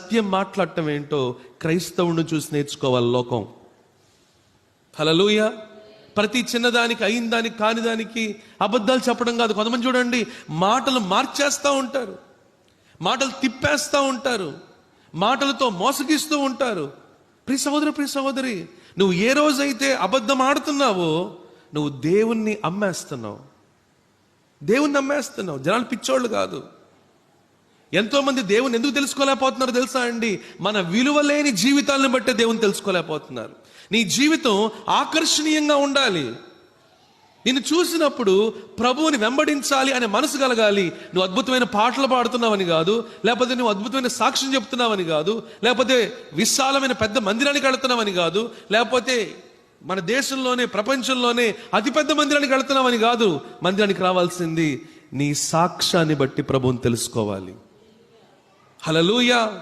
సత్యం మాట్లాడటం ఏంటో క్రైస్తవుని చూసి నేర్చుకోవాలి లోకం. హల్లెలూయా. ప్రతి చిన్నదానికి, అయిన దానికి, కాని దానికి అబద్ధాలు చెప్పడం కాదు. కొంతమంది చూడండి, మాటలు మార్చేస్తూ ఉంటారు, మాటలు తిప్పేస్తూ ఉంటారు, మాటలతో మోసగిస్తూ ఉంటారు. ప్రియ సహోదరు, ప్రియ సహోదరి, నువ్వు ఏ రోజైతే అబద్ధం ఆడుతున్నావో నువ్వు దేవుణ్ణి అమ్మేస్తున్నావు. దేవుణ్ణి అమ్మేస్తున్నావు. జనాలు పిచ్చోళ్ళు కాదు. ఎంతోమంది దేవుని ఎందుకు తెలుసుకోలేకపోతున్నారు తెలుసా అండి? మన విలువ లేని జీవితాలను బట్టే దేవుని తెలుసుకోలేకపోతున్నారు. నీ జీవితం ఆకర్షణీయంగా ఉండాలి. నిన్ను చూసినప్పుడు ప్రభువుని వెంబడించాలి అనే మనసు కలగాలి. నువ్వు అద్భుతమైన పాటలు పాడుతున్నావని కాదు, లేకపోతే నువ్వు అద్భుతమైన సాక్ష్యం చెప్తున్నావని కాదు, లేకపోతే విశాలమైన పెద్ద మందిరానికి వెళుతున్నావని కాదు, లేకపోతే మన దేశంలోనే ప్రపంచంలోనే అతిపెద్ద మందిరానికి వెళుతున్నావని కాదు. మందిరానికి రావాల్సింది నీ సాక్ష్యాన్ని బట్టి ప్రభువుని తెలుసుకోవాలి. హల్లెలూయా.